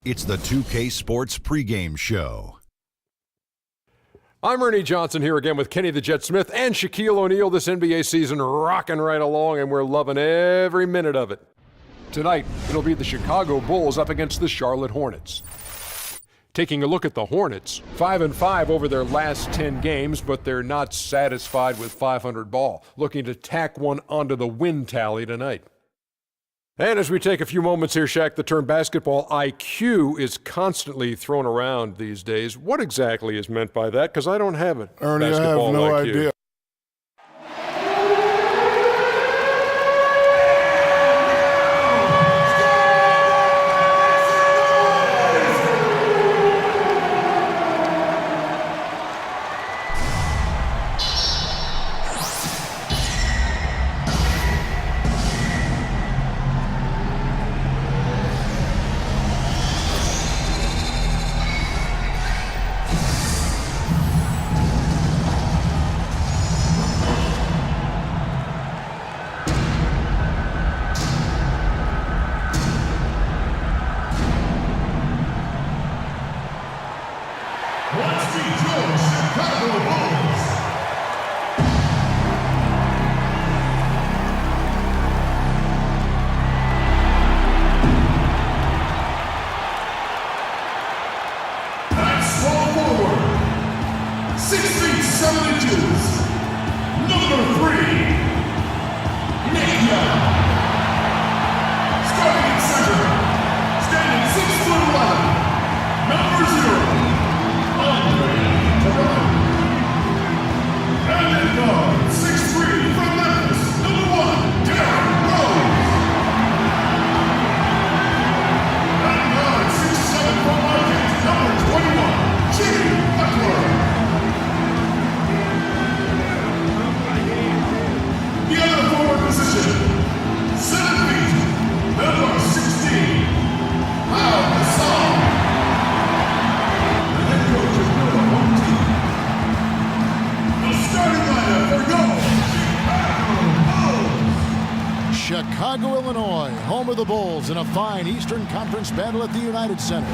It's the 2K Sports pregame show. I'm Ernie Johnson here again with Kenny the Jet Smith and Shaquille O'Neal. This NBA season rocking right along, and we're loving every minute of it. Tonight, it'll be the Chicago Bulls up against the Charlotte Hornets. Taking a look at the Hornets, 5-5 over their last 10 games, but they're not satisfied with 500 ball, looking to tack one onto the win tally tonight. And as we take a few moments here, Shaq, the term basketball IQ is constantly thrown around these days. What exactly is meant by that? Because I don't have it. Ernie, I have basketball no IQ. idea. Chicago, Illinois, home of the Bulls in a fine Eastern Conference battle at the United Center.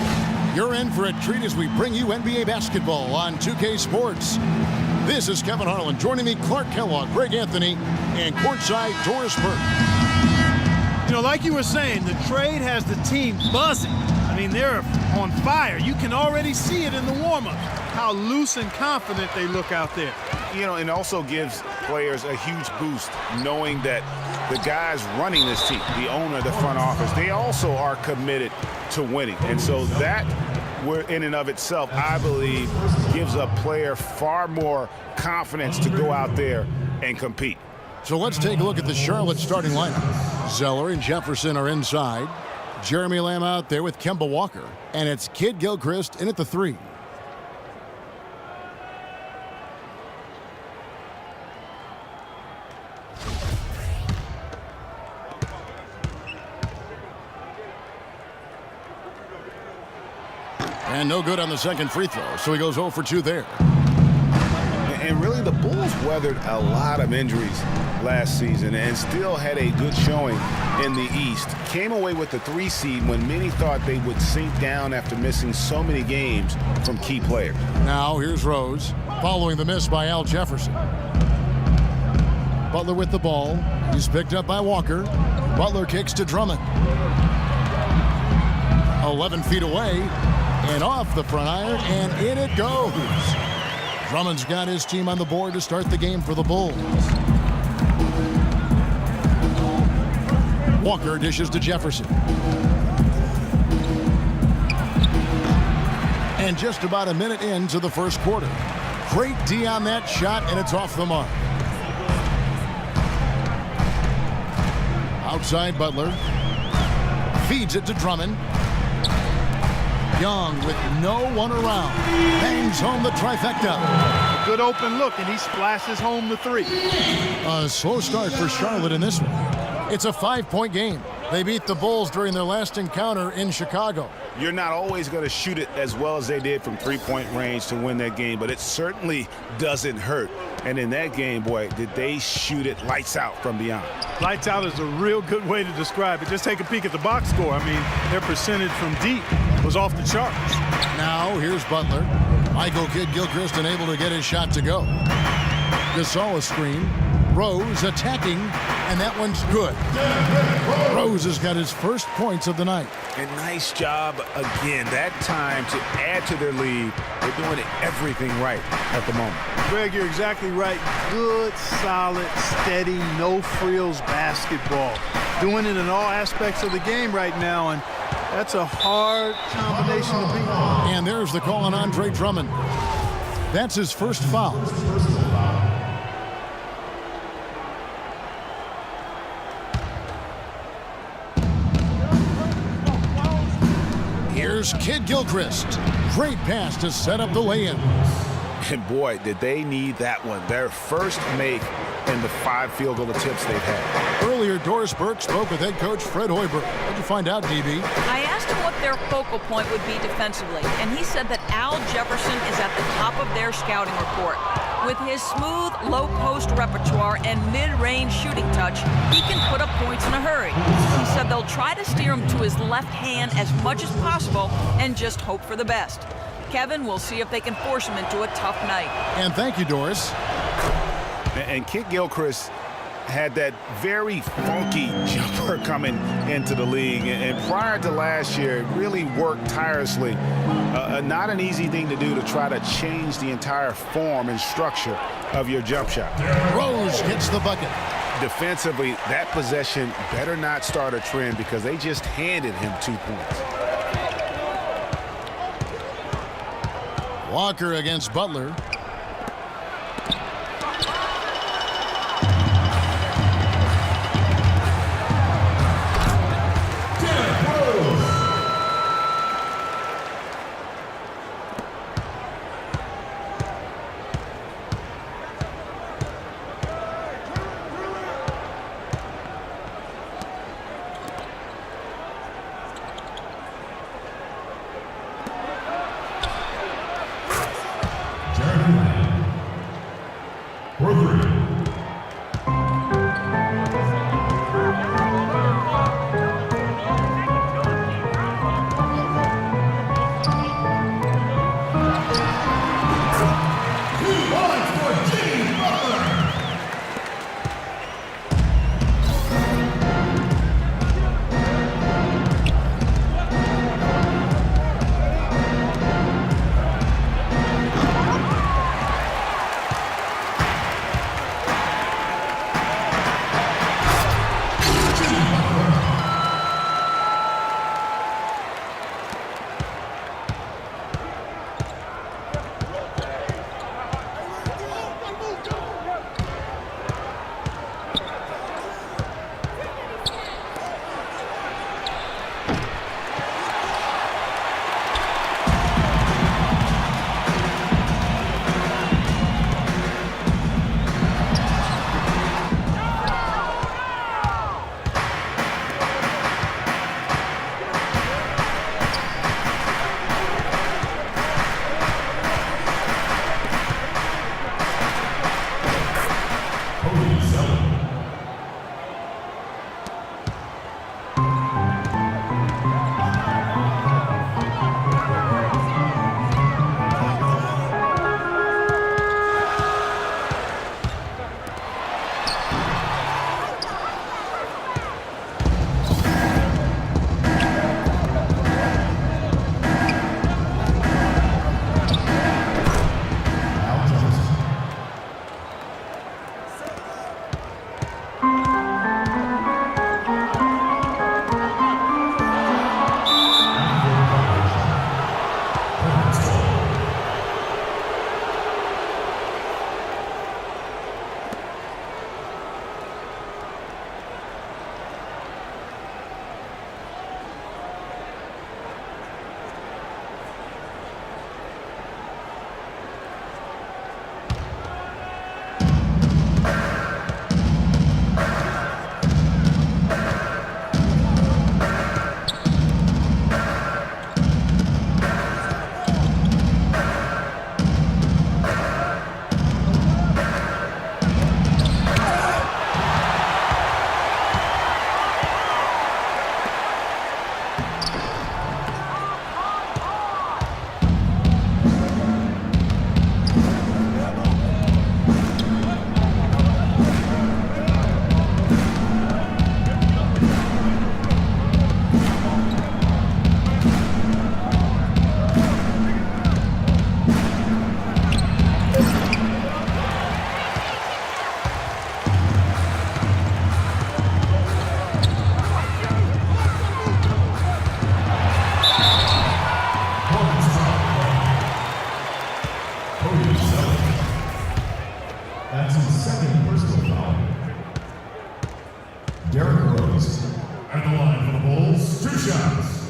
You're in for a treat as we bring you NBA basketball on 2K Sports. This is Kevin Harlan. Joining me, Clark Kellogg, Greg Anthony, and courtside, Doris Burke. You know, like you were saying, the trade has the team buzzing. I mean, they're on fire. You can already see it in the warm-up, how loose and confident they look out there. You know, and also gives players a huge boost knowing that the guys running this team, the owner, the front office, they also are committed to winning. And so that, in and of itself, I believe, gives a player far more confidence to go out there and compete. So let's take a look at the Charlotte starting lineup. Zeller and Jefferson are inside. Jeremy Lamb out there with Kemba Walker. And it's Kid Gilchrist in at the 3. And no good on the second free throw, so he goes 0 for 2 there. And really, the Bulls weathered a lot of injuries last season and still had a good showing in the East. Came away with the 3 seed when many thought they would sink down after missing so many games from key players. Now here's Rose, following the miss by Al Jefferson. Butler with the ball. He's picked up by Walker. Butler kicks to Drummond. 11 feet away. And off the front iron, and in it goes. Drummond's got his team on the board to start the game for the Bulls. Walker dishes to Jefferson. And just about a minute into the first quarter. Great D on that shot, and it's off the mark. Outside Butler. Feeds it to Drummond. Young with no one around. Bangs home the trifecta. A good open look, and he splashes home the 3. A slow start for Charlotte in this one. It's a 5-point game. They beat the Bulls during their last encounter in Chicago. You're not always going to shoot it as well as they did from three-point range to win that game, but it certainly doesn't hurt. And in that game, boy, did they shoot it lights out from beyond. Lights out is a real good way to describe it. Just take a peek at the box score. I mean, their percentage from deep was off the charts. Now here's Butler. Michael Kidd-Gilchrist unable to get his shot to go. Gasol a screen. Rose attacking, and that one's good. Rose has got his first points of the night. And nice job again. That time to add to their lead. They're doing everything right at the moment. Greg, you're exactly right. Good, solid, steady, no-frills basketball. Doing it in all aspects of the game right now, and that's a hard combination to beat. And there's the call on Andre Drummond. That's his first foul. Here's Kidd-Gilchrist. Great pass to set up the lay-in. And boy, did they need that one. Their first make in the 5 field goal attempts they've had. Earlier, Doris Burke spoke with head coach Fred Hoiberg. What'd you find out, DB? I asked him what their focal point would be defensively, and he said that Al Jefferson is at the top of their scouting report. With his smooth, low-post repertoire and mid-range shooting touch, he can put up points in a hurry. He said they'll try to steer him to his left hand as much as possible and just hope for the best. Kevin, we'll see if they can force him into a tough night. And thank you, Doris. And Kidd-Gilchrist had that very funky jumper coming into the league. And prior to last year, really worked tirelessly. Not an easy thing to do to try to change the entire form and structure of your jump shot. Rose gets the bucket. Defensively, that possession better not start a trend because they just handed him 2 points. Walker against Butler. At the line for the Bulls, 2 shots.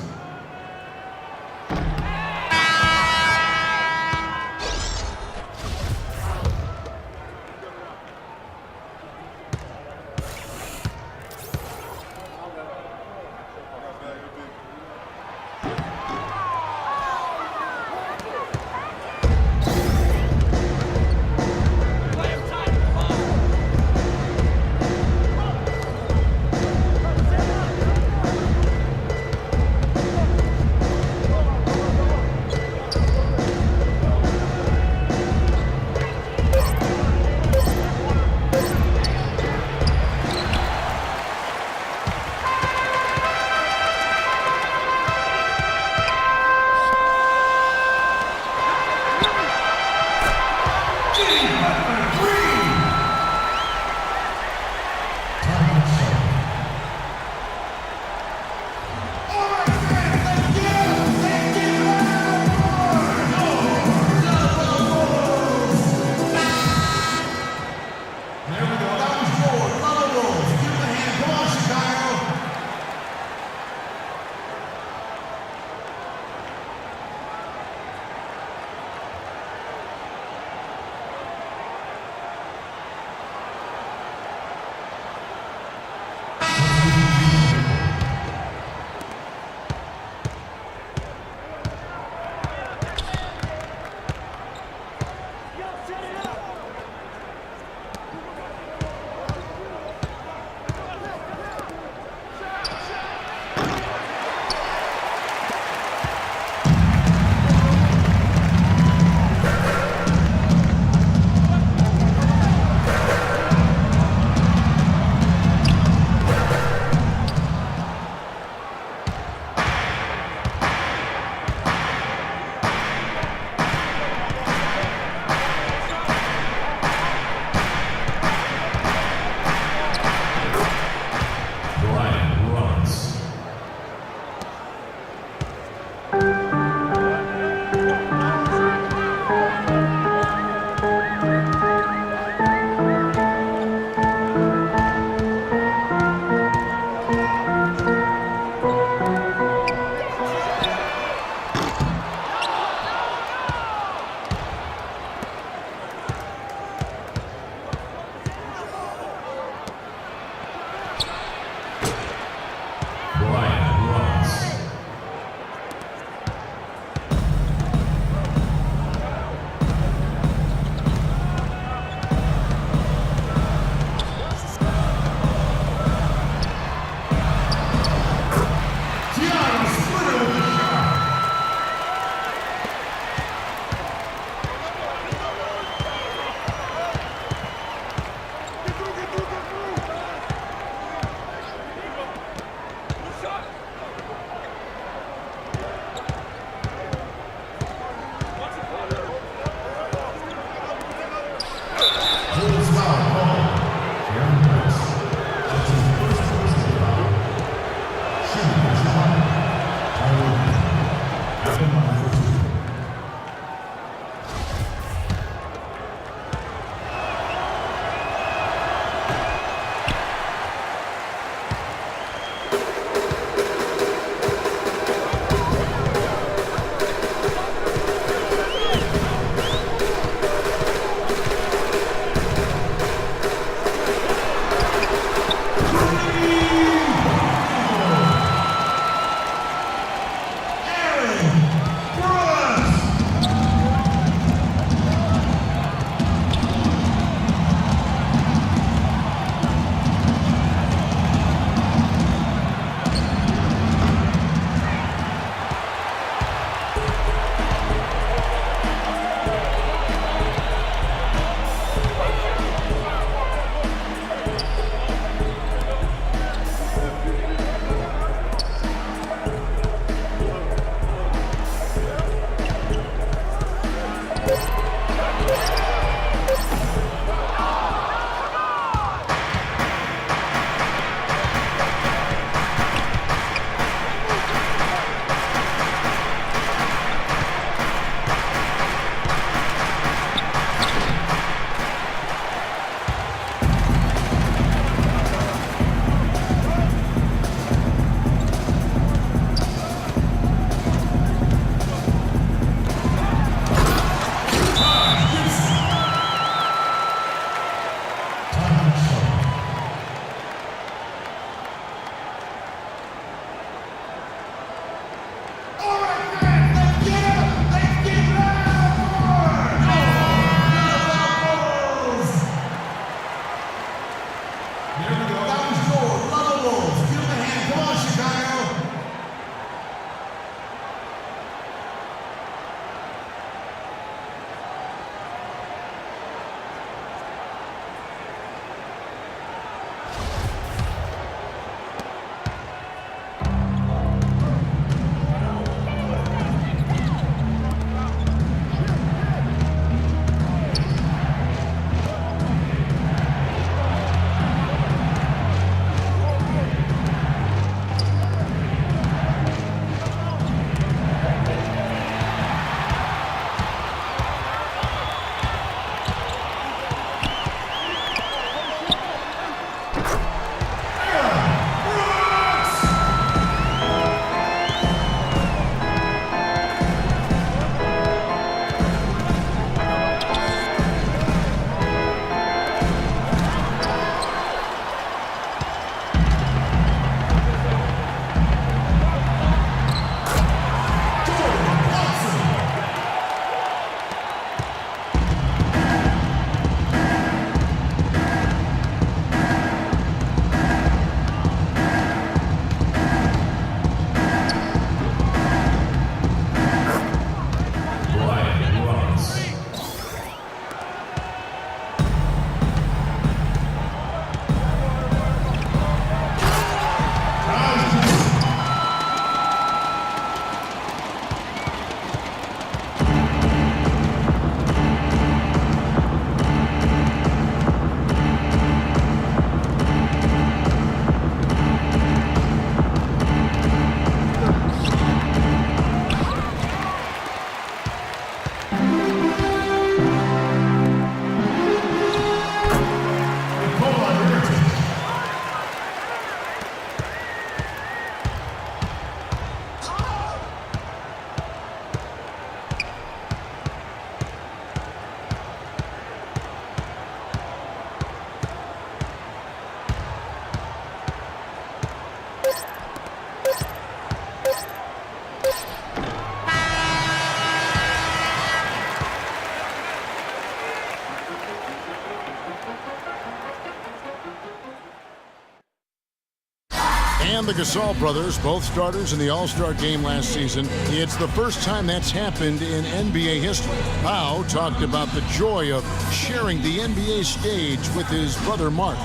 And the Gasol brothers, both starters in the All-Star game last season. It's the first time that's happened in NBA history. Pau talked about the joy of sharing the NBA stage with his brother Mark.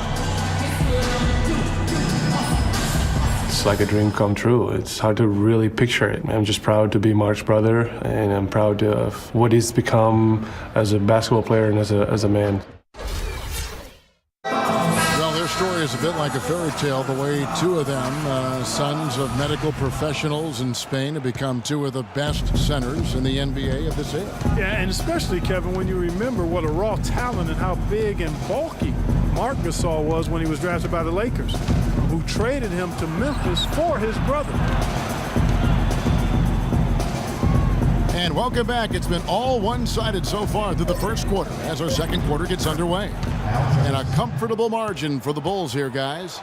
It's like a dream come true. It's hard to really picture it. I'm just proud to be Mark's brother, and I'm proud of what he's become as a basketball player and as a man. Well, their story is a bit like a fairy tale, the way two of them, sons of medical professionals in Spain, have become two of the best centers in the NBA of this era. Yeah, and especially, Kevin, when you remember what a raw talent and how big and bulky Marc Gasol was when he was drafted by the Lakers, who traded him to Memphis for his brother. And welcome back. It's been all one-sided so far through the first quarter as our second quarter gets underway. And a comfortable margin for the Bulls here, guys.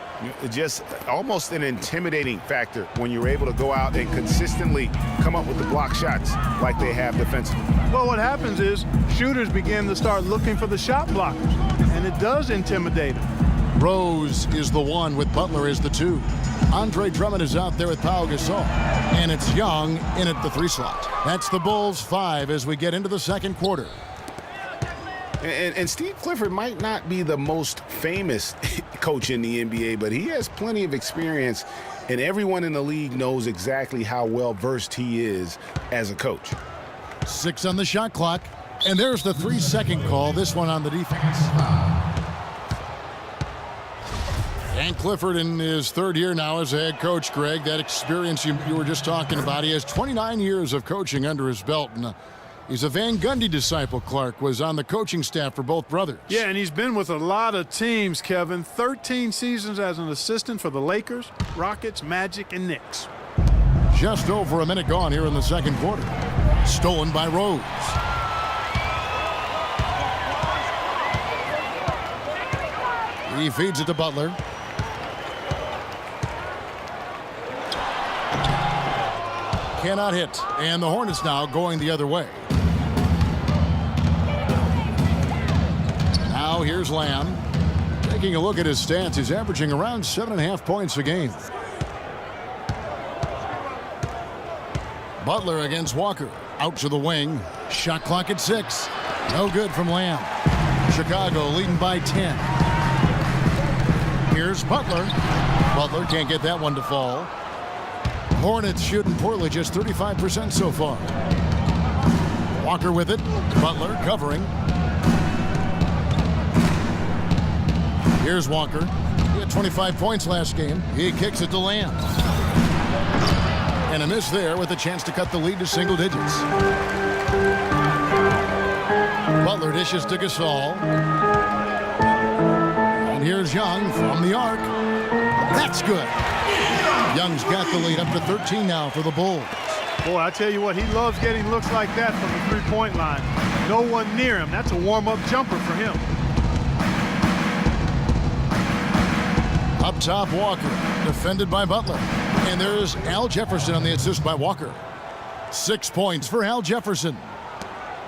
Just almost an intimidating factor when you're able to go out and consistently come up with the block shots like they have defensively. Well, what happens is shooters begin to start looking for the shot blockers, and it does intimidate them. Rose is the one with Butler as the two. Andre Drummond is out there with Pau Gasol. And it's Young in at the 3 slot. That's the Bulls 5 as we get into the second quarter. And Steve Clifford might not be the most famous coach in the NBA, but he has plenty of experience, and everyone in the league knows exactly how well-versed he is as a coach. 6 on the shot clock. And there's the 3-second call, this one on the defense. And Clifford in his third year now as a head coach, Greg. That experience you were just talking about. He has 29 years of coaching under his belt. And he's a Van Gundy disciple. Clark was on the coaching staff for both brothers. Yeah, and he's been with a lot of teams, Kevin. 13 seasons as an assistant for the Lakers, Rockets, Magic, and Knicks. Just over a minute gone here in the second quarter. Stolen by Rose. He feeds it to Butler. Cannot hit. And the Hornets now going the other way. Now here's Lamb. Taking a look at his stats, he's averaging around 7.5 points a game. Butler against Walker. Out to the wing. Shot clock at 6. No good from Lamb. Chicago leading by 10. Here's Butler. Butler can't get that one to fall. Hornets shooting poorly, just 35% so far. Walker with it. Butler covering. Here's Walker. He had 25 points last game. He kicks it to Lamb. And a miss there with a chance to cut the lead to single digits. Butler dishes to Gasol. And here's Young from the arc. That's good. Young's got the lead up to 13 now for the Bulls. Boy, I tell you what, he loves getting looks like that from the three-point line. No one near him. That's a warm-up jumper for him. Up top, Walker, defended by Butler. And there's Al Jefferson on the assist by Walker. 6 points for Al Jefferson.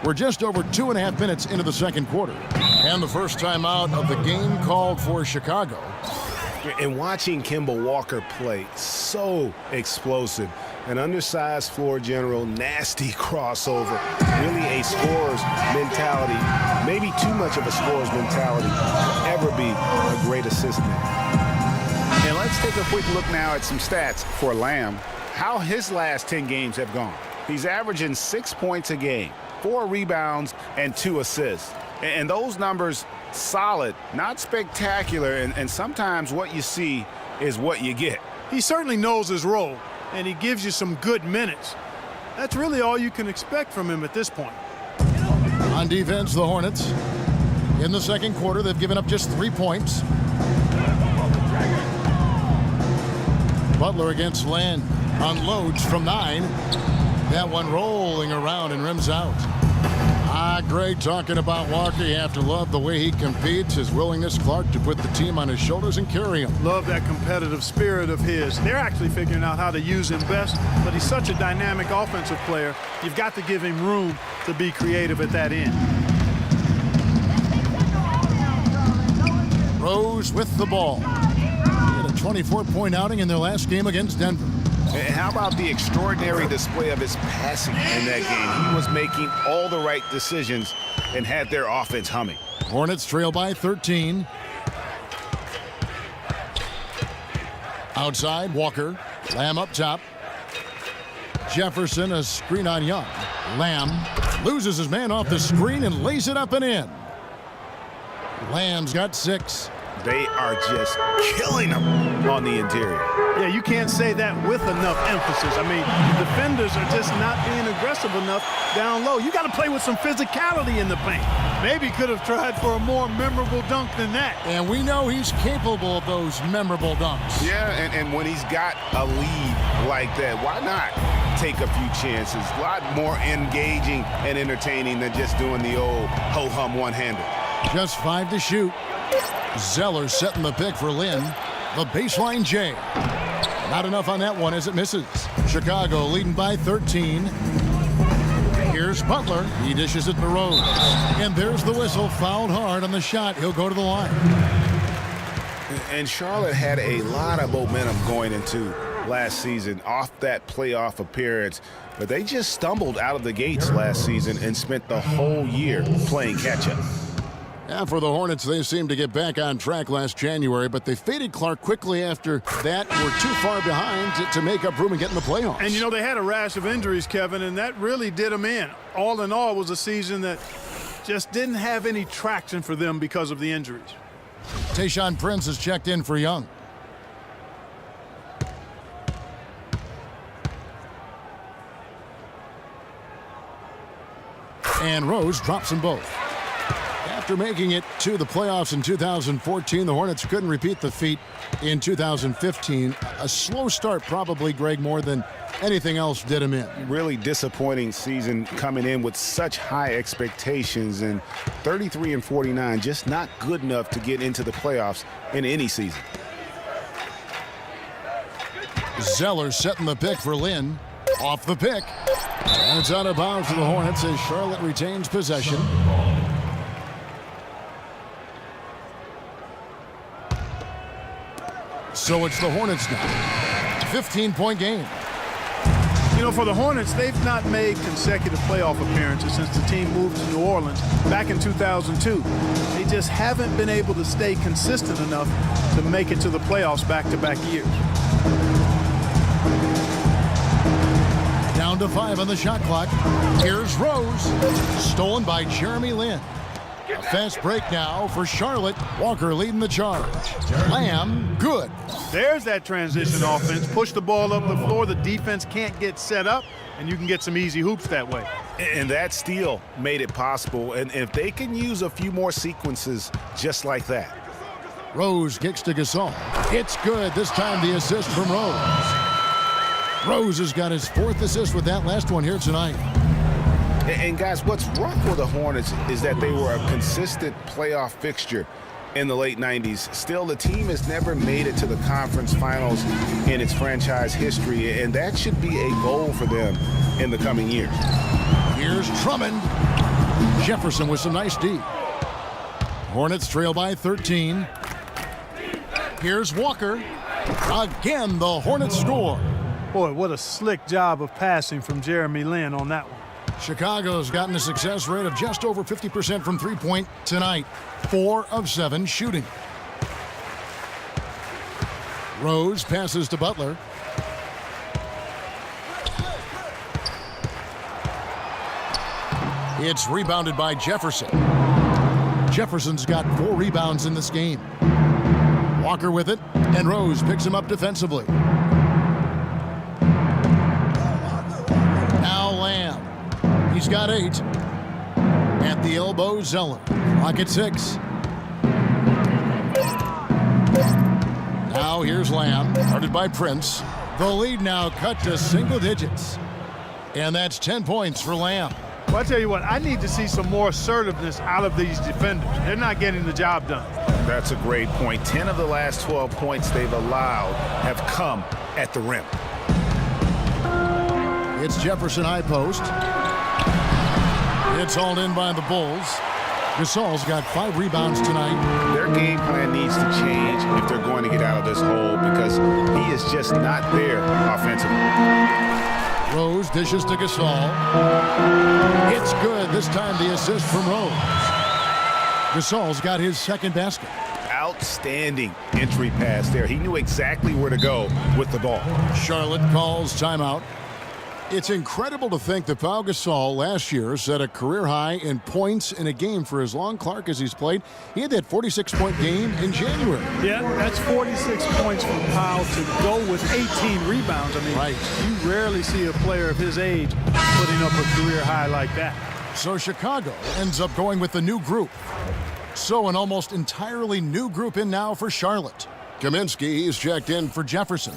We're just over 2.5 minutes into the second quarter. And the first timeout of the game called for Chicago. And watching Kemba Walker play, so explosive. An undersized floor general, nasty crossover. Really a scorer's mentality. Maybe too much of a scorer's mentality to ever be a great assistant. And let's take a quick look now at some stats for Lamb. How his last 10 games have gone. He's averaging 6 points a game, 4 rebounds, and 2 assists. And those numbers, solid, not spectacular, and sometimes what you see is what you get. He certainly knows his role, and he gives you some good minutes. That's really all you can expect from him at this point. On defense, the Hornets. In the second quarter, they've given up just 3 points. Butler against Land. Unloads from 9. That one rolling around and rims out. Greg, talking about Walker, you have to love the way he competes, his willingness, Clark, to put the team on his shoulders and carry him. Love that competitive spirit of his. They're actually figuring out how to use him best, but he's such a dynamic offensive player. You've got to give him room to be creative at that end. Rose with the ball. He had a 24-point outing in their last game against Denver. And how about the extraordinary display of his passing in that game? He was making all the right decisions and had their offense humming. Hornets trail by 13. Outside, Walker. Lamb up top. Jefferson, a screen on Young. Lamb loses his man off the screen and lays it up and in. Lamb's got 6. They are just killing them on the interior. Yeah, you can't say that with enough emphasis. I mean, defenders are just not being aggressive enough down low. You got to play with some physicality in the paint. Maybe could have tried for a more memorable dunk than that. And we know he's capable of those memorable dunks. Yeah, and when he's got a lead like that, why not take a few chances? A lot more engaging and entertaining than just doing the old ho-hum one-hander. Just 5 to shoot. Zeller setting the pick for Lynn. The baseline J. Not enough on that one as it misses. Chicago leading by 13. Here's Butler. He dishes it to Rose. And there's the whistle. Fouled hard on the shot. He'll go to the line. And Charlotte had a lot of momentum going into last season off that playoff appearance. But they just stumbled out of the gates last season and spent the whole year playing catch-up. And for the Hornets, they seemed to get back on track last January, but they faded Clark quickly after that. Were too far behind to make up room and get in the playoffs. And, you know, they had a rash of injuries, Kevin, and that really did them in. All in all, it was a season that just didn't have any traction for them because of the injuries. Tayshaun Prince has checked in for Young. And Rose drops them both. After making it to the playoffs in 2014, the Hornets couldn't repeat the feat in 2015. A slow start probably, Greg, more than anything else did him in. Really disappointing season coming in with such high expectations, and 33-49, just not good enough to get into the playoffs in any season. Zeller setting the pick for Lynn. Off the pick. And it's out of bounds for the Hornets as Charlotte retains possession. So it's the Hornets now. 15-point game. You know, for the Hornets, they've not made consecutive playoff appearances since the team moved to New Orleans back in 2002. They just haven't been able to stay consistent enough to make it to the playoffs back-to-back years. Down to 5 on the shot clock. Here's Rose. Stolen by Jeremy Lin. A fast break now for Charlotte. Walker leading the charge. Lamb, good. There's that transition offense. Push the ball up the floor. The defense can't get set up, and you can get some easy hoops that way. And that steal made it possible. And if they can use a few more sequences just like that. Rose kicks to Gasol. It's good. This time the assist from Rose. Rose has got his 4th assist with that last one here tonight. And guys, what's rough for the Hornets is that they were a consistent playoff fixture in the late 90s. Still, the team has never made it to the conference finals in its franchise history, and that should be a goal for them in the coming years. Here's Drummond. Jefferson with some nice D. Hornets trail by 13. Here's Walker. Again, the Hornets score. Boy, what a slick job of passing from Jeremy Lin on that one. Chicago's gotten a success rate of just over 50% from three-point tonight. 4 of 7 shooting. Rose passes to Butler. It's rebounded by Jefferson. Jefferson's got 4 rebounds in this game. Walker with it, and Rose picks him up defensively. Now Lamb. He's got 8. At the elbow, Zeller. Clock at 6. Now here's Lamb, guarded by Prince. The lead now cut to single digits. And that's 10 points for Lamb. Well, I tell you what, I need to see some more assertiveness out of these defenders. They're not getting the job done. That's a great point. 10 of the last 12 points they've allowed have come at the rim. It's Jefferson high post. It's hauled in by the Bulls. Gasol's got 5 rebounds tonight. Their game plan needs to change if they're going to get out of this hole because he is just not there offensively. Rose dishes to Gasol. It's good. This time the assist from Rose. Gasol's got his second basket. Outstanding entry pass there. He knew exactly where to go with the ball. Charlotte calls timeout. It's incredible to think that Pau Gasol last year set a career high in points in a game for as long, Clark, as he's played. He had that 46-point game in January. Yeah, that's 46 points for Pau to go with 18 rebounds. I mean, right. You rarely see a player of his age putting up a career high like that. So Chicago ends up going with the new group. So an almost entirely new group in now for Charlotte. Kaminsky is checked in for Jefferson.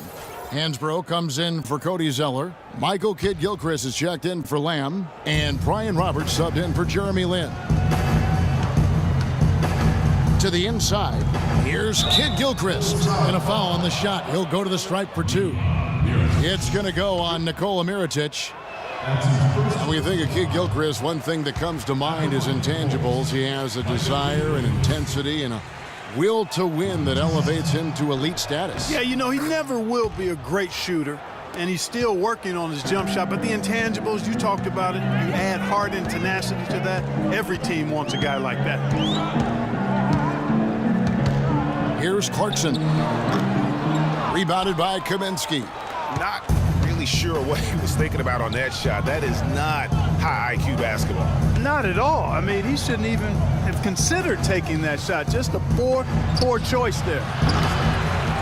Hansbrough comes in for Cody Zeller. Michael Kidd-Gilchrist is checked in for Lamb. And Brian Roberts subbed in for Jeremy Lin. To the inside, here's Kidd-Gilchrist. And a foul on the shot. He'll go to the stripe for 2. It's going to go on Nikola Mirotic. And when you think of Kidd-Gilchrist, one thing that comes to mind is intangibles. He has a desire and intensity and a will to win that elevates him to elite status. Yeah, you know, he never will be a great shooter, and he's still working on his jump shot. But the intangibles, you talked about it, you add heart and tenacity to that. Every team wants a guy like that. Here's Clarkson. Rebounded by Kaminsky. Not really sure what he was thinking about on that shot. That is not high IQ basketball. Not at all. I mean, he shouldn't even have considered taking that shot. Just a poor choice there.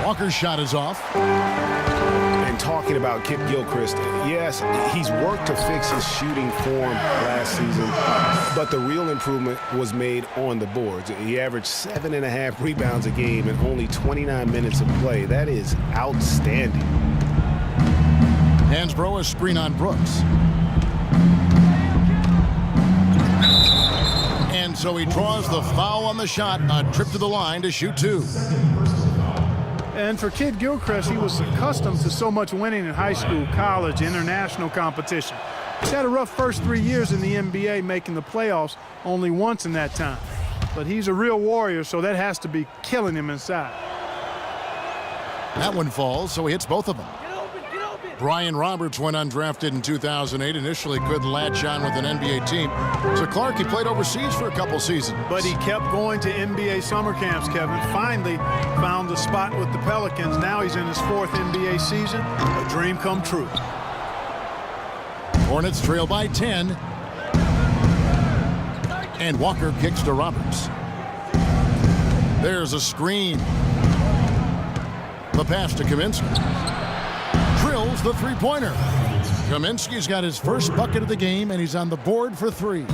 Walker's shot is off. And talking about Kidd-Gilchrist, yes, he's worked to fix his shooting form last season, but the real improvement was made on the boards. He averaged 7.5 rebounds a game in only 29 minutes of play. That is outstanding. Hansbrough, a screen on Brooks. And so he draws the foul on the shot, a trip to the line to shoot 2. And for Kidd-Gilchrist, he was accustomed to so much winning in high school, college, international competition. He's had a rough first 3 years in the NBA, making the playoffs only once in that time. But he's a real warrior, so that has to be killing him inside. That one falls, so he hits both of them. Brian Roberts went undrafted in 2008. Initially couldn't latch on with an NBA team. So Clark, he played overseas for a couple seasons. But he kept going to NBA summer camps, Kevin. Finally found the spot with the Pelicans. Now he's in his 4th NBA season. A dream come true. Hornets trail by 10. And Walker kicks to Roberts. There's a screen. The pass to Kaminsky. Drills the three-pointer. Kaminsky's got his first bucket of the game, and he's on the board for 3.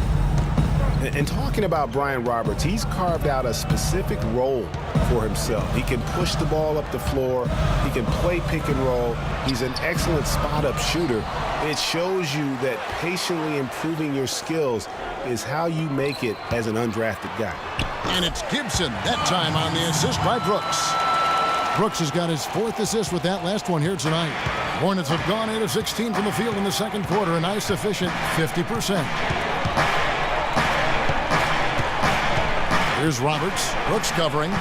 And talking about Brian Roberts, he's carved out a specific role for himself. He can push the ball up the floor. He can play pick and roll. He's an excellent spot-up shooter. It shows you that patiently improving your skills is how you make it as an undrafted guy. And it's Gibson, that time on the assist by Brooks. Brooks has got his 4th assist with that last one here tonight. Hornets have gone 8 of 16 from the field in the second quarter, a nice efficient 50%. Here's Roberts. Brooks covering.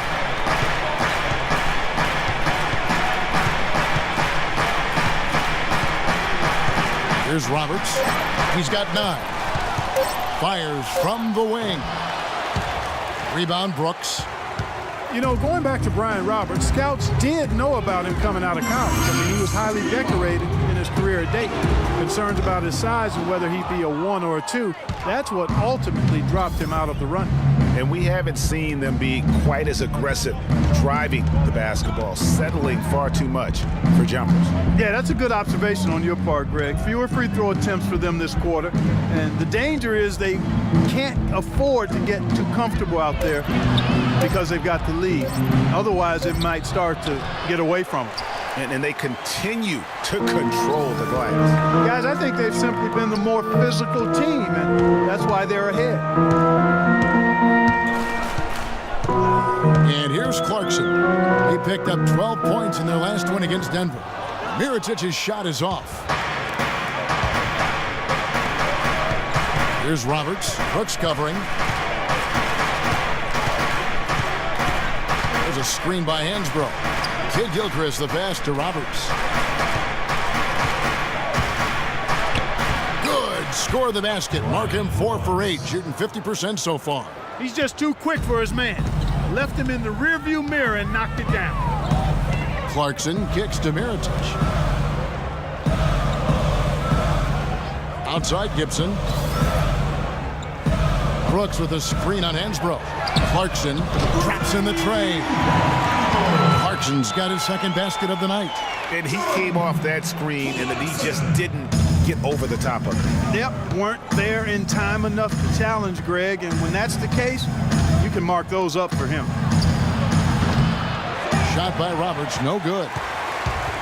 Here's Roberts. He's got 9. Fires from the wing. Rebound Brooks. You know, going back to Brian Roberts, scouts did know about him coming out of college. I mean, he was highly decorated in his career at Dayton. Concerns about his size and whether he'd be a 1 or a 2, that's what ultimately dropped him out of the running. And we haven't seen them be quite as aggressive driving the basketball, settling far too much for jumpers. Yeah, that's a good observation on your part, Greg. Fewer free throw attempts for them this quarter. And the danger is they can't afford to get too comfortable out there because they've got the lead. Otherwise, it might start to get away from them. And they continue to control the glass. Guys, I think they've simply been the more physical team, and that's why they're ahead. And here's Clarkson. He picked up 12 points in their last win against Denver. Mirotic's shot is off. Here's Roberts. Brooks covering. There's a screen by Hansbrough. Kid Gilchrist the pass to Roberts. Good. Score the basket. Mark him 4 for 8, shooting 50% so far. He's just too quick for his man. Left him in the rearview mirror and knocked it down. Clarkson kicks to Miritich. Outside Gibson. Brooks with a screen on Hansbrough. Clarkson traps in the tray. Clarkson's got his second basket of the night. And he came off that screen, and the D just didn't get over the top of it. Yep, weren't there in time enough to challenge Greg, and when that's the case, you can mark those up for him. Shot by Roberts, no good.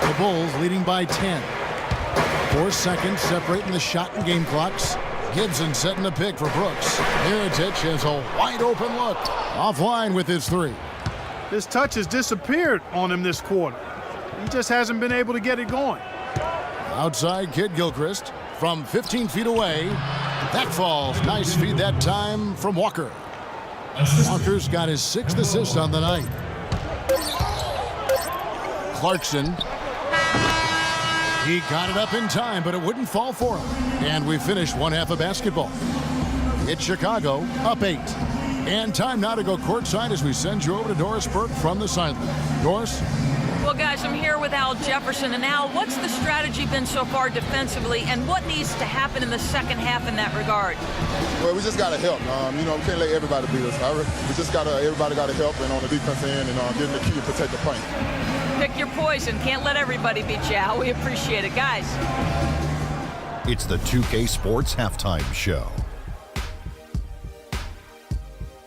The Bulls leading by 10. 4 seconds separating the shot and game clocks. Gibson setting the pick for Brooks. Miritich has a wide open look. Offline with his 3. His touch has disappeared on him this quarter. He just hasn't been able to get it going. Outside Kid Gilchrist from 15 feet away. That falls. Nice feed that time from Walker. Walker's got his 6th assist on the night. Clarkson. He got it up in time, but it wouldn't fall for him. And we finished one half of basketball. It's Chicago up 8. And time now to go courtside as we send you over to Doris Burke from the sideline. Doris? Well, guys, I'm here with Al Jefferson. And Al, what's the strategy been so far defensively, and what needs to happen in the second half in that regard? Well, we just got to help. We can't let everybody beat us. We just everybody got to help and on the defense end and getting the key to protect the paint. Pick your poison. Can't let everybody beat you, Al. We appreciate it, guys. It's the 2K Sports Halftime Show.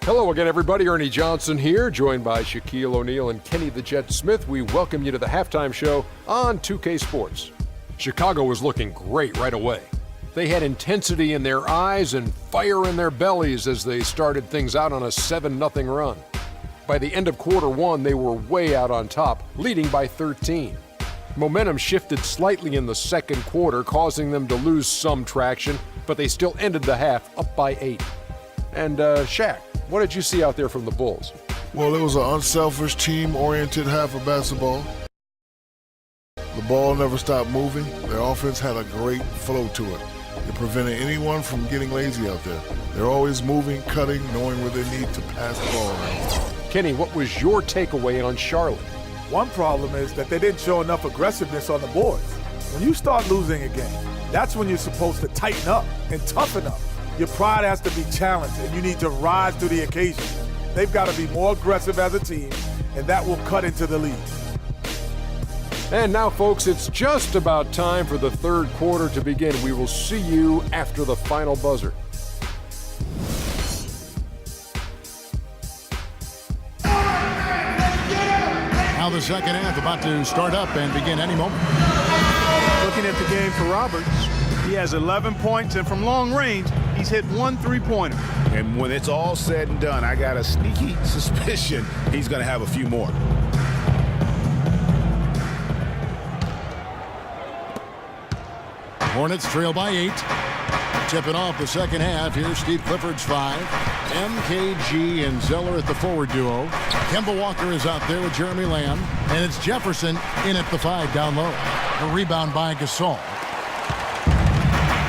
Hello again, everybody. Ernie Johnson here, joined by Shaquille O'Neal and Kenny the Jet Smith. We welcome you to the halftime show on 2K Sports. Chicago was looking great right away. They had intensity in their eyes and fire in their bellies as they started things out on a 7-0 run. By the end of quarter 1, they were way out on top, leading by 13. Momentum shifted slightly in the second quarter, causing them to lose some traction, but they still ended the half up by 8. And Shaq, what did you see out there from the Bulls? Well, it was an unselfish, team-oriented half of basketball. The ball never stopped moving. Their offense had a great flow to it. It prevented anyone from getting lazy out there. They're always moving, cutting, knowing where they need to pass the ball around. Kenny, what was your takeaway on Charlotte? One problem is that they didn't show enough aggressiveness on the boards. When you start losing a game, that's when you're supposed to tighten up and toughen up. Your pride has to be challenged, and you need to rise to the occasion. They've got to be more aggressive as a team, and that will cut into the lead. And now, folks, it's just about time for the third quarter to begin. We will see you after the final buzzer. Now the second half about to start up and begin any moment. Looking at the game for Roberts, he has 11 points, and from long range, he's hit 1 3-pointer. And when it's all said and done, I got a sneaky suspicion he's going to have a few more. Hornets trail by 8. Tipping off the second half. Here's Steve Clifford's 5. MKG and Zeller at the forward duo. Kemba Walker is out there with Jeremy Lamb. And it's Jefferson in at the 5 down low. A rebound by Gasol.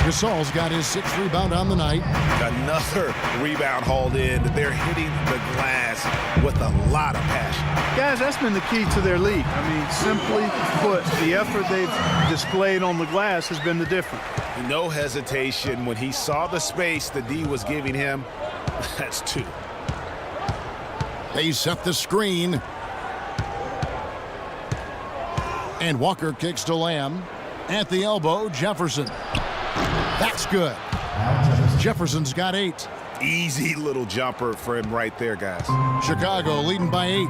Gasol's got his 6th rebound on the night. Another rebound hauled in. They're hitting the glass with a lot of passion. Guys, that's been the key to their lead. I mean, simply put, the effort they've displayed on the glass has been the difference. No hesitation. When he saw the space the D was giving him, that's 2. They set the screen. And Walker kicks to Lamb. At the elbow, Jefferson. That's good. Jefferson's got 8. Easy little jumper for him right there, guys. Chicago leading by 8.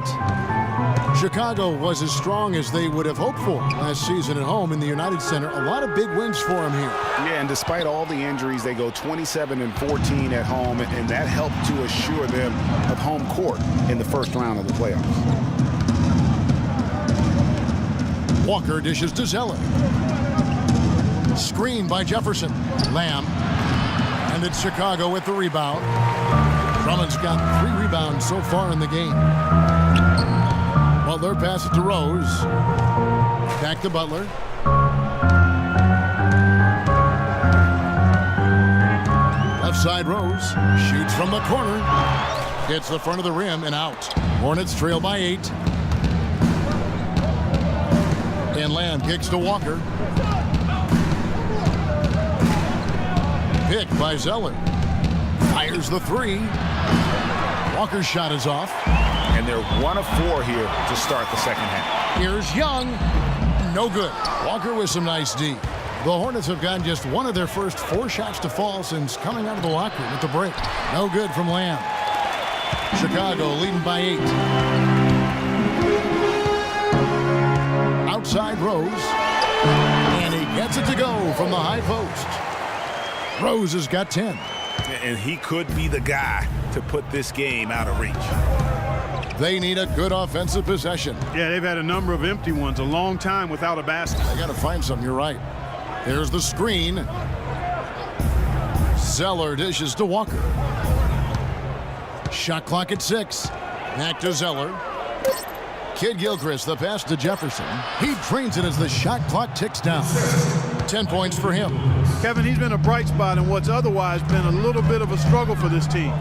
Chicago was as strong as they would have hoped for last season at home in the United Center. A lot of big wins for them here. Yeah, and despite all the injuries, they go 27-14 at home, and that helped to assure them of home court in the first round of the playoffs. Walker dishes to Zeller. Screen by Jefferson. Lamb. And it's Chicago with the rebound. Drummond's got 3 rebounds so far in the game. Butler passes to Rose. Back to Butler. Left side Rose. Shoots from the corner. Hits the front of the rim and out. Hornets trail by 8. And Lamb kicks to Walker. Pick by Zeller. Fires the 3. Walker's shot is off. And they're 1 of 4 here to start the second half. Here's Young. No good. Walker with some nice D. The Hornets have gotten just 1 of their first 4 shots to fall since coming out of the locker room at the break. No good from Lamb. Chicago leading by 8. Outside Rose. And he gets it to go from the high post. Rose has got 10. And he could be the guy to put this game out of reach. They need a good offensive possession. Yeah, they've had a number of empty ones, a long time without a basket. They got to find some, you're right. There's the screen. Zeller dishes to Walker. Shot clock at 6. Back to Zeller. Kid Gilchrist, the pass to Jefferson. He drains it as the shot clock ticks down. 10 points for him. Kevin, he's been a bright spot in what's otherwise been a little bit of a struggle for this team.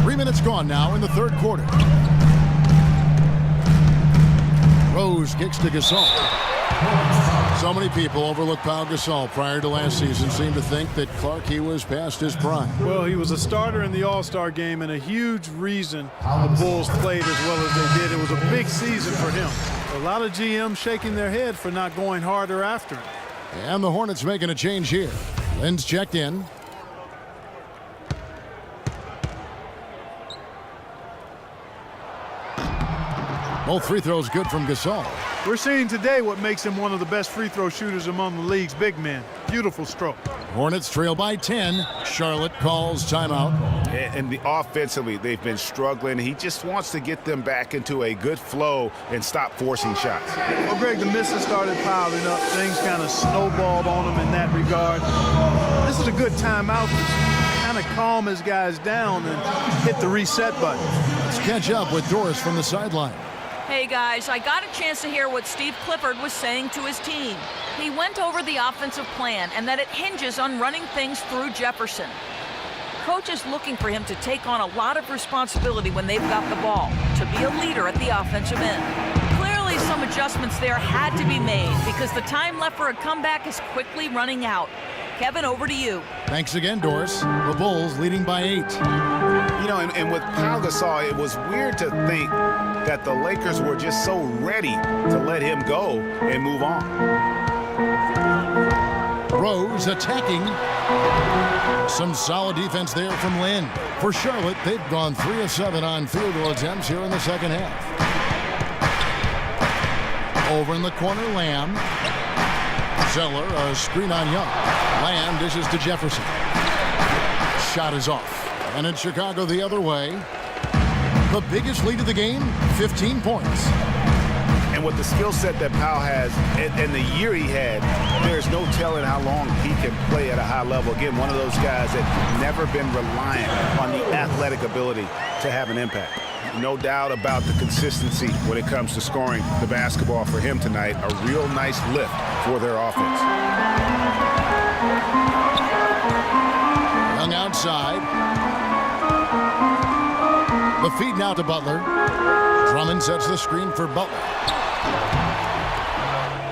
3 minutes gone now in the third quarter. Rose kicks to Gasol. So many people overlook Pau Gasol prior to last season seemed to think that Clark, he was past his prime. Well, he was a starter in the All-Star game and a huge reason the Bulls played as well as they did. It was a big season for him. A lot of GMs shaking their head for not going harder after him. And the Hornets making a change here. Lynn's checked in. Both free throws good from Gasol. We're seeing today what makes him one of the best free throw shooters among the league's big men. Beautiful stroke. Hornets trail by 10. Charlotte calls timeout. And offensively, they've been struggling. He just wants to get them back into a good flow and stop forcing shots. Well, Greg, the misses started piling up. Things kind of snowballed on him in that regard. This is a good timeout to kind of calm his guys down and hit the reset button. Let's catch up with Doris from the sideline. Hey guys, I got a chance to hear what Steve Clifford was saying to his team. He went over the offensive plan and that it hinges on running things through Jefferson. Coach is looking for him to take on a lot of responsibility when they've got the ball, to be a leader at the offensive end. Clearly some adjustments there had to be made because the time left for a comeback is quickly running out. Kevin, over to you. Thanks again, Doris. The Bulls leading by 8. You know, and with Pau Gasol, it was weird to think that the Lakers were just so ready to let him go and move on. Rose attacking. Some solid defense there from Lynn. For Charlotte, they've gone 3 of 7 on field goal attempts here in the second half. Over in the corner, Lamb. Zeller, a screen on Young. Lamb dishes to Jefferson. Shot is off. And in Chicago the other way. The biggest lead of the game, 15 points. And with the skill set that Pau has and the year he had, there's no telling how long he can play at a high level. Again, one of those guys that never been reliant on the athletic ability to have an impact. No doubt about the consistency when it comes to scoring the basketball for him tonight. A real nice lift for their offense. Young outside. The feed now to Butler. Drummond sets the screen for Butler.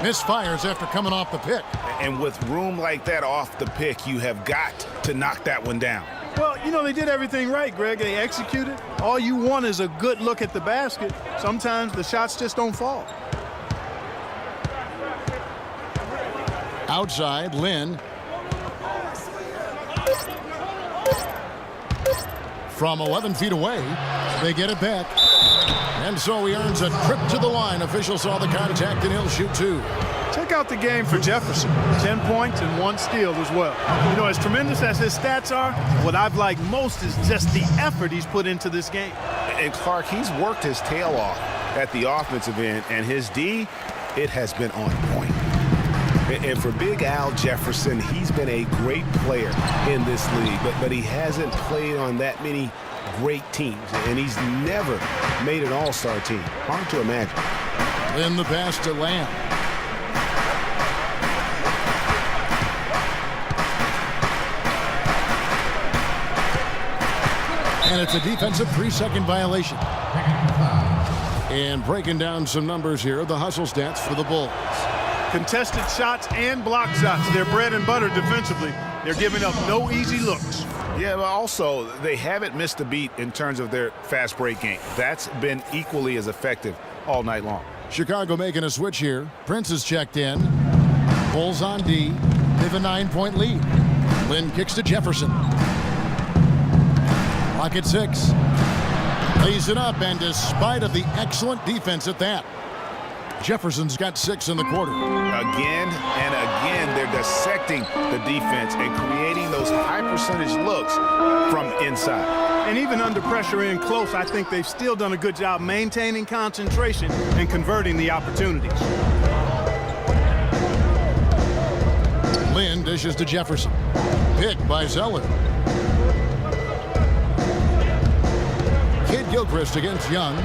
Misfires after coming off the pick. And with room like that off the pick, you have got to knock that one down. Well, you know, they did everything right, Greg. They executed. All you want is a good look at the basket. Sometimes the shots just don't fall. Outside, Lynn. From 11 feet away, they get it back. And so he earns a trip to the line. Official saw the contact, and he'll shoot 2. Check out the game for Jefferson. 10 points and 1 steal as well. You know, as tremendous as his stats are, what I've liked most is just the effort he's put into this game. And Clark, he's worked his tail off at the offensive end, and his D, it has been on point. And for Big Al Jefferson, he's been a great player in this league, but he hasn't played on that many great teams, and he's never made an all-star team. Hard to imagine. Then the pass to Lamb. And it's a defensive 3-second violation. And breaking down some numbers here, the hustle stats for the Bulls. Contested shots and block shots. They're bread and butter defensively. They're giving up no easy looks. Yeah, but also they haven't missed a beat in terms of their fast break game. That's been equally as effective all night long. Chicago making a switch here. Prince is checked in. Bulls on D. They have a 9-point lead. Lynn kicks to Jefferson. Clock at 6. Lays it up, and despite of the excellent defense at that, Jefferson's got 6 in the quarter. Again and again, they're dissecting the defense and creating those high-percentage looks from inside. And even under pressure in close, I think they've still done a good job maintaining concentration and converting the opportunities. Lynn dishes to Jefferson. Picked by Zeller. Kid Gilchrist against Young.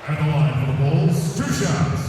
At the line for the Bulls, 2 shots.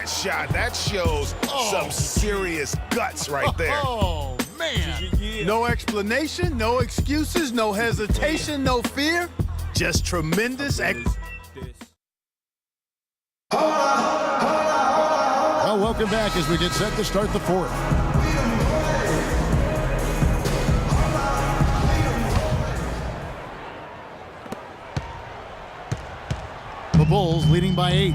Shot. That shows some serious guts right there. Oh, man. No explanation, no excuses, no hesitation, no fear. Just tremendous. Well, welcome back as we get set to start the fourth. The Bulls leading by 8.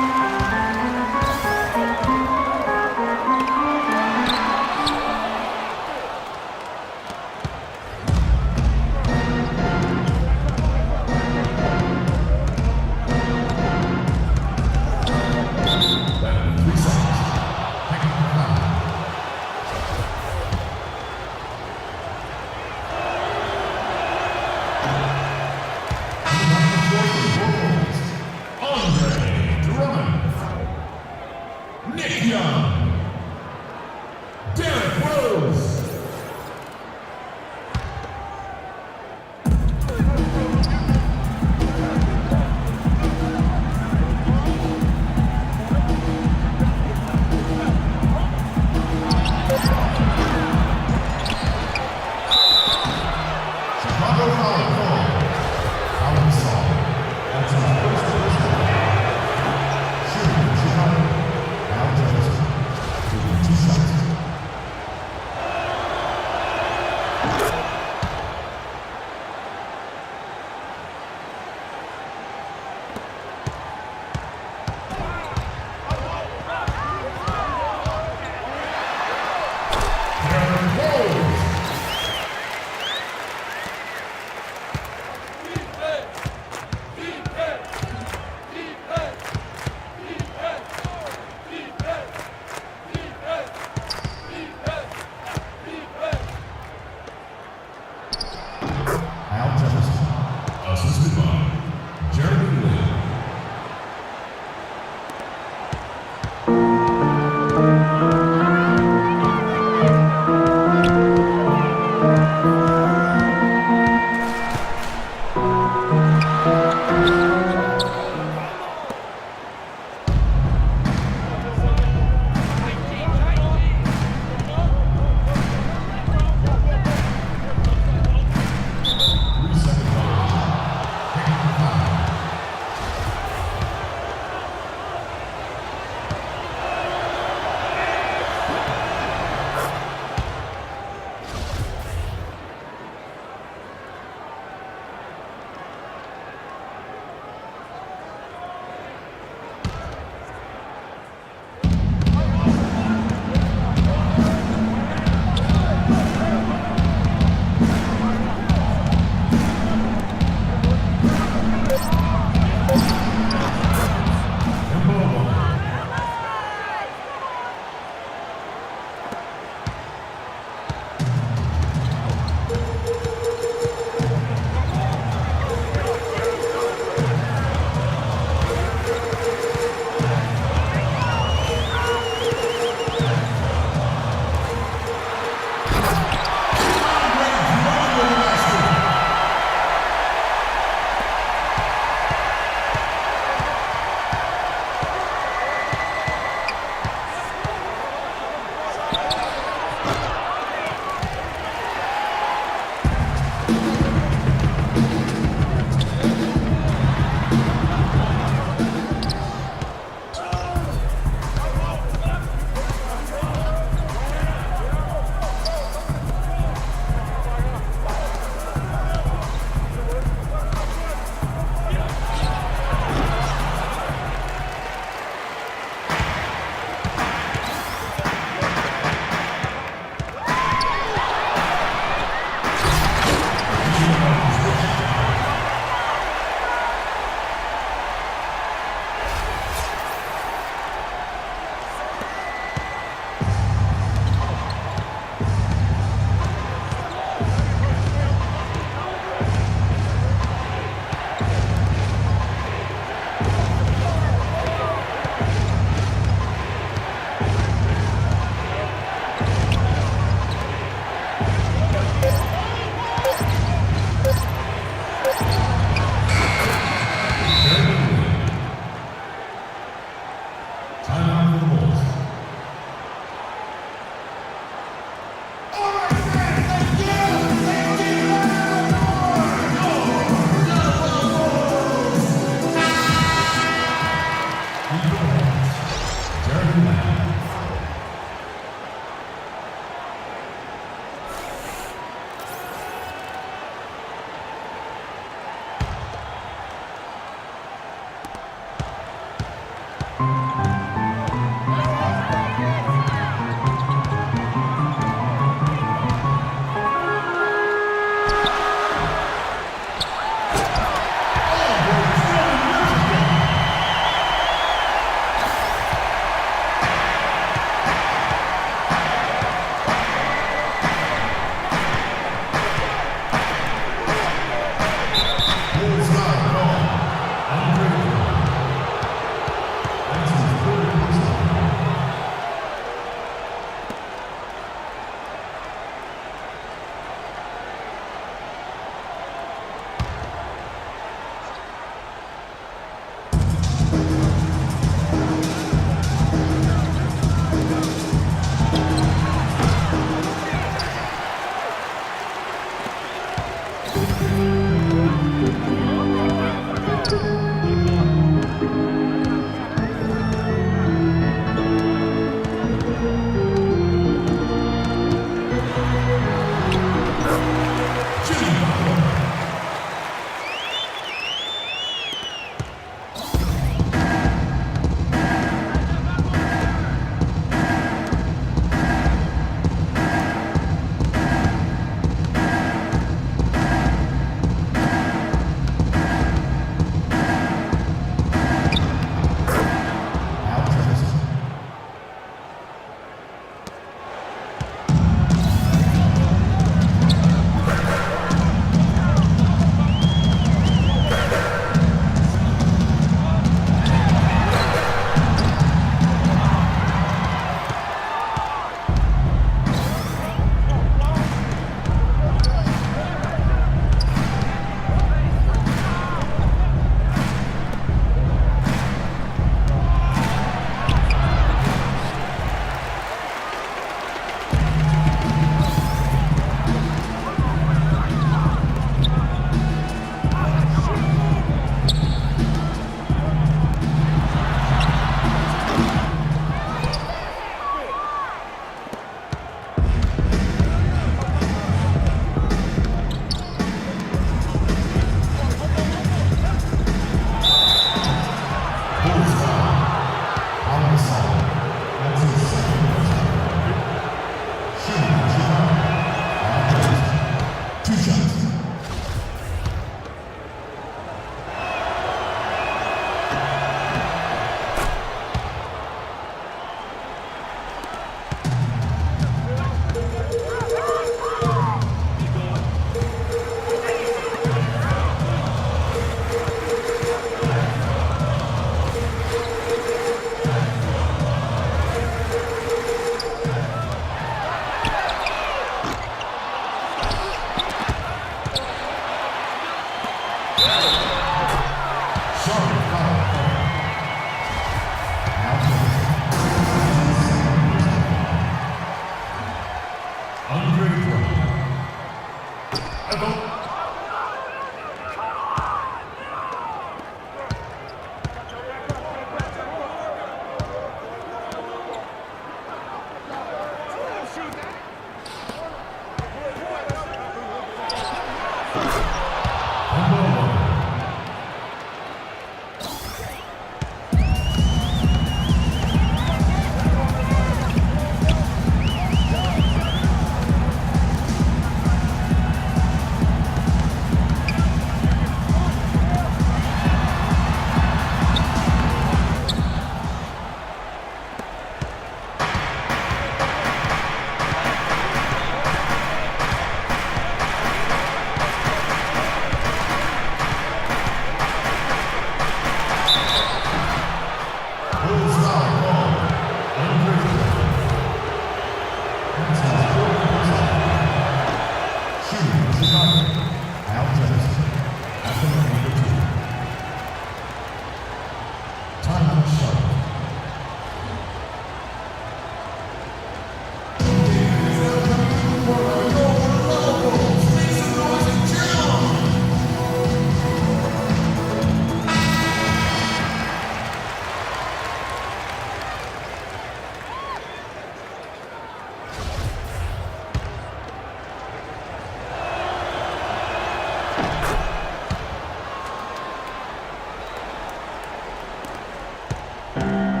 Thank you.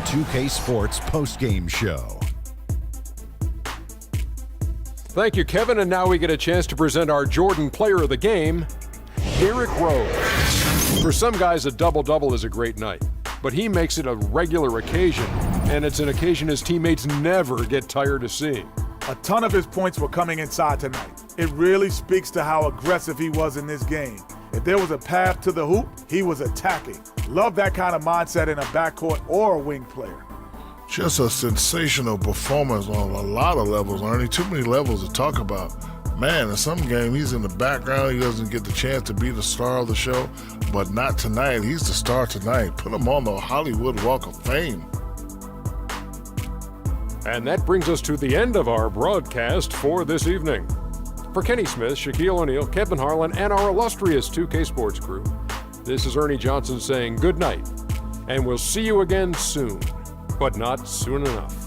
2K Sports postgame show. Thank you, Kevin. And now we get a chance to present our Jordan Player of the Game, Derrick Rose. For some guys, a double-double is a great night, but he makes it a regular occasion, and it's an occasion his teammates never get tired of seeing. A ton of his points were coming inside tonight. It really speaks to how aggressive he was in this game. If there was a path to the hoop, he was attacking. Love that kind of mindset in a backcourt or a wing player. Just a sensational performance on a lot of levels, Ernie. Too many levels to talk about. Man, in some game, he's in the background. He doesn't get the chance to be the star of the show, but not tonight. He's the star tonight. Put him on the Hollywood Walk of Fame. And that brings us to the end of our broadcast for this evening. For Kenny Smith, Shaquille O'Neal, Kevin Harlan, and our illustrious 2K Sports crew, this is Ernie Johnson saying good night, and we'll see you again soon, but not soon enough.